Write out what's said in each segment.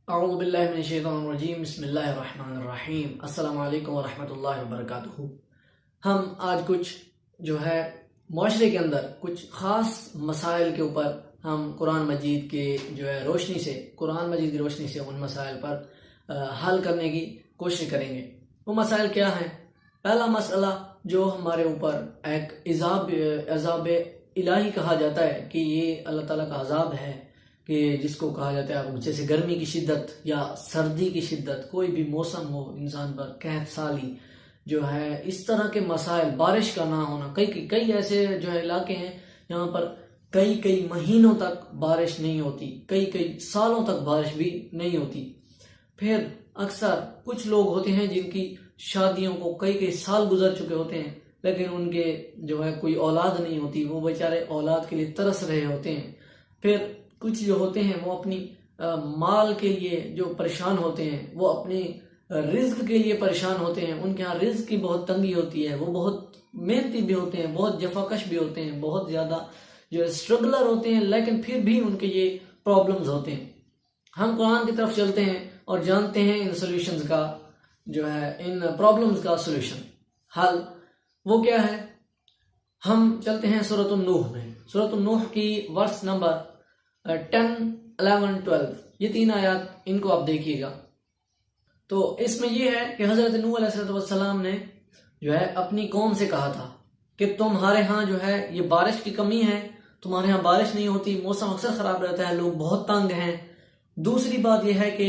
اعوذ باللہ من الشیطان الرجیم بسم اللہ الرحمن الرحیم السلام علیکم ورحمۃ اللہ وبرکاتہ۔ ہم آج کچھ معاشرے کے اندر کچھ خاص مسائل کے اوپر ہم قرآن مجید کی روشنی سے ان مسائل پر حل کرنے کی کوشش کریں گے۔ وہ مسائل کیا ہیں؟ پہلا مسئلہ جو ہمارے اوپر ایک عذاب الہی کہا جاتا ہے کہ یہ اللہ تعالیٰ کا عذاب ہے، کہ جس کو کہا جاتا ہے جیسے گرمی کی شدت یا سردی کی شدت، کوئی بھی موسم ہو انسان پر، قحط سالی اس طرح کے مسائل، بارش کا نہ ہونا، کئی ایسے علاقے ہیں جہاں پر کئی مہینوں تک بارش نہیں ہوتی، کئی سالوں تک بارش بھی نہیں ہوتی۔ پھر اکثر کچھ لوگ ہوتے ہیں جن کی شادیوں کو کئی سال گزر چکے ہوتے ہیں، لیکن ان کے کوئی اولاد نہیں ہوتی، وہ بیچارے اولاد کے لیے ترس رہے ہوتے ہیں۔ پھر کچھ جو ہوتے ہیں وہ اپنی مال کے لیے جو پریشان ہوتے ہیں، وہ اپنے رزق کے لیے پریشان ہوتے ہیں، ان کے ہاں رزق کی بہت تنگی ہوتی ہے، وہ بہت محنتی بھی ہوتے ہیں، بہت جفاکش بھی ہوتے ہیں، بہت زیادہ اسٹرگلر ہوتے ہیں، لیکن پھر بھی ان کے یہ پرابلمز ہوتے ہیں۔ ہم قرآن کی طرف چلتے ہیں اور جانتے ہیں ان سولوشنز کا ان پرابلمز کا سولوشن، حل وہ کیا ہے۔ ہم چلتے ہیں سورۃ النوح میں، سورۃ النوح کی ورس نمبر 10، 11، 12، یہ 3 آیات، ان کو آپ دیکھیے گا۔ تو اس میں یہ ہے کہ حضرت نوح علیہ السلام نے اپنی قوم سے کہا تھا کہ تمہارے ہاں یہ بارش کی کمی ہے، تمہارے ہاں بارش نہیں ہوتی، موسم اکثر خراب رہتا ہے، لوگ بہت تنگ ہیں۔ دوسری بات یہ ہے کہ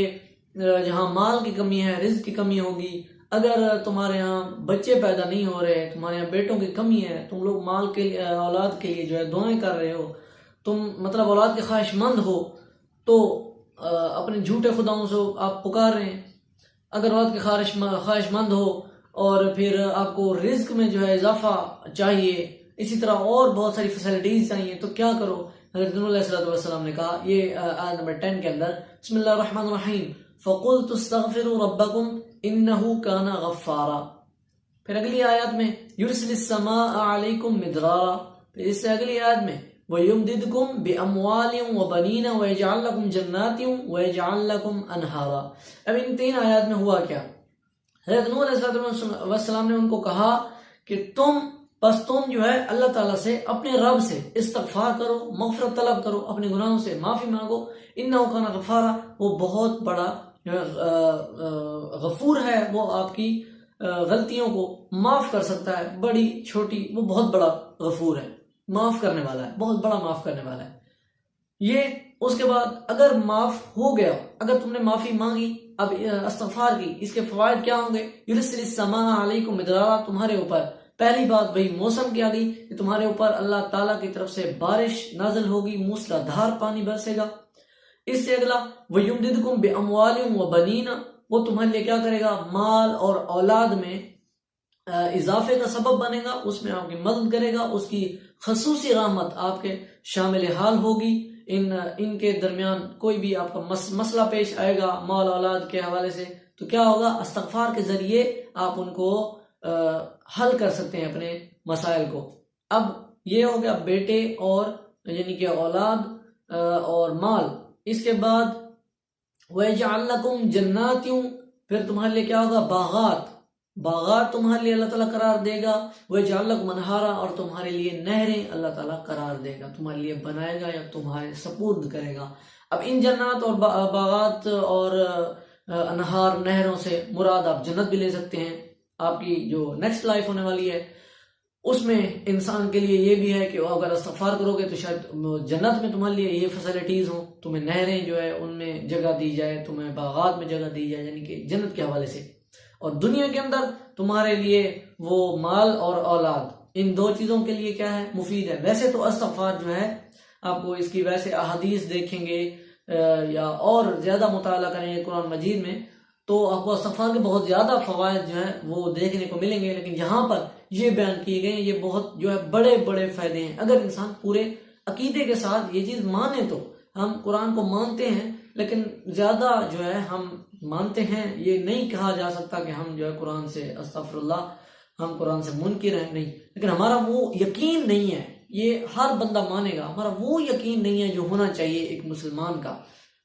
جہاں مال کی کمی ہے، رزق کی کمی ہوگی، اگر تمہارے ہاں بچے پیدا نہیں ہو رہے، تمہارے ہاں بیٹوں کی کمی ہے، تم لوگ مال کے لیے، اولاد کے لیے دعائیں کر رہے ہو، تم اولاد کے خواہش مند ہو، تو اپنے جھوٹے خداؤں سے آپ پکار رہے ہیں۔ اگر اولاد کے خواہش مند ہو اور پھر آپ کو رزق میں اضافہ چاہیے، اسی طرح اور بہت ساری فیسلٹیز چاہیے، تو کیا کرو؟ حضرت نوح علیہ السلام نے کہا، یہ آیت نمبر 10 کے اندر، بسم اللہ الرحمن الرحیم، فَقُلْتُ اسْتَغْفِرُوا رَبَّكُمْ إِنَّهُ كَانَ غَفَّارًا۔ پھر اگلی آیت میں يُرْسِلِ السَّمَاءَ عَلَيْكُمْ مِدْرَارًا، پھر اس سے اگلی آیت میں وَيُمْدِدْكُمْ بِأَمْوَالٍ وَبَنِينَ وَيَجْعَلْ لَكُمْ جَنَّاتٍ وَيَجْعَلْ لَكُمْ أَنْهَارًا۔ اب ان 3 آیات میں ہوا کیا؟ حضرت نوح علیہ السلام نے ان کو کہا کہ تم اللہ تعالیٰ سے، اپنے رب سے استغفار کرو، مغفرت طلب کرو، اپنے گناہوں سے معافی مانگو، انہ کان غفارا، وہ بہت بڑا غفور ہے، وہ آپ کی غلطیوں کو معاف کر سکتا ہے، بڑی چھوٹی، وہ بہت بڑا غفور ہے، معاف کرنے والا ہے، بہت بڑا معاف کرنے والا ہے۔ یہ اس کے بعد اگر معاف ہو گیا، اگر تم نے معافی مانگی، اب استغفار کی، اس کے فوائد کیا ہوں گے؟ یرسل السماء علیکم مدرارا، تمہارے اوپر پہلی بات وہی موسم کی آ گئی کہ تمہارے اوپر اللہ تعالیٰ کی طرف سے بارش نازل ہوگی، موسلا دھار پانی برسے گا۔ اس سے اگلا وَيُمْدِدْكُمْ بِأَمْوَالٍ وَبَنِينَ، وہ تمہارے لیے کیا کرے گا؟ مال اور اولاد میں اضافے کا سبب بنے گا، اس میں آپ کی مدد کرے گا، اس کی خصوصی رحمت آپ کے شامل حال ہوگی۔ ان کے درمیان کوئی بھی آپ کا مسئلہ پیش آئے گا مال اولاد کے حوالے سے، تو کیا ہوگا؟ استغفار کے ذریعے آپ ان کو حل کر سکتے ہیں اپنے مسائل کو۔ اب یہ ہو گیا بیٹے اور یعنی کہ اولاد اور مال۔ اس کے بعد وَيَجْعَلْ لَكُمْ جَنَّاتٍ، پھر تمہارے لیے کیا ہوگا؟ باغات تمہارے لیے اللہ تعالیٰ قرار دے گا، وَيَجْعَلْ لَكُمْ أَنْهَارًا، اور تمہارے لیے نہریں اللہ تعالیٰ قرار دے گا، تمہارے لیے بنائے گا یا تمہارے سپرد کرے گا۔ اب ان جنات اور باغات اور انہار، نہروں سے مراد آپ جنت بھی لے سکتے ہیں، آپ کی جو نیکسٹ لائف ہونے والی ہے اس میں انسان کے لیے یہ بھی ہے کہ اگر استغفار کرو گے تو شاید جنت میں تمہارے لیے یہ فیسلٹیز ہوں، تمہیں نہریں ان میں جگہ دی جائے، تمہیں باغات میں جگہ دی جائے، یعنی کہ جنت کے حوالے سے۔ اور دنیا کے اندر تمہارے لیے وہ مال اور اولاد، ان 2 چیزوں کے لیے کیا ہے؟ مفید ہے۔ ویسے تو استغفار آپ کو اس کی ویسے احادیث دیکھیں گے یا اور زیادہ مطالعہ کریں گے قرآن مجید میں تو آپ کو استغفار کے بہت زیادہ فوائد وہ دیکھنے کو ملیں گے، لیکن یہاں پر یہ بیان کیے گئے یہ بہت بڑے فائدے ہیں۔ اگر انسان پورے عقیدے کے ساتھ یہ چیز مانے، تو ہم قرآن کو مانتے ہیں، لیکن زیادہ ہم مانتے ہیں، یہ نہیں کہا جا سکتا کہ ہم قرآن سے استغفر اللہ، ہم قرآن سے منکر ہیں، نہیں، لیکن ہمارا وہ یقین نہیں ہے، یہ ہر بندہ مانے گا، ہمارا وہ یقین نہیں ہے جو ہونا چاہیے ایک مسلمان کا۔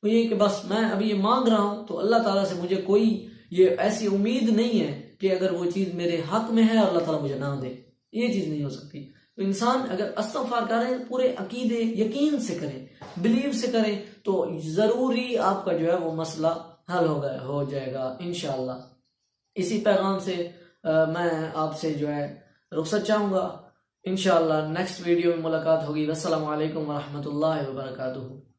وہ یہ کہ بس میں ابھی یہ مانگ رہا ہوں تو اللہ تعالیٰ سے مجھے کوئی یہ ایسی امید نہیں ہے کہ اگر وہ چیز میرے حق میں ہے اور اللہ تعالیٰ مجھے نہ دے، یہ چیز نہیں ہو سکتی۔ تو انسان اگر استغفار کریں پورے عقیدے یقین سے کریں، بلیو سے کریں، تو ضروری آپ کا جو ہے وہ مسئلہ حل ہو جائے گا انشاءاللہ۔ اسی پیغام سے میں آپ سے جو ہے رخصت چاہوں گا۔ انشاءاللہ نیکسٹ ویڈیو میں ملاقات ہوگی۔ والسلام علیکم ورحمۃ اللہ وبرکاتہ۔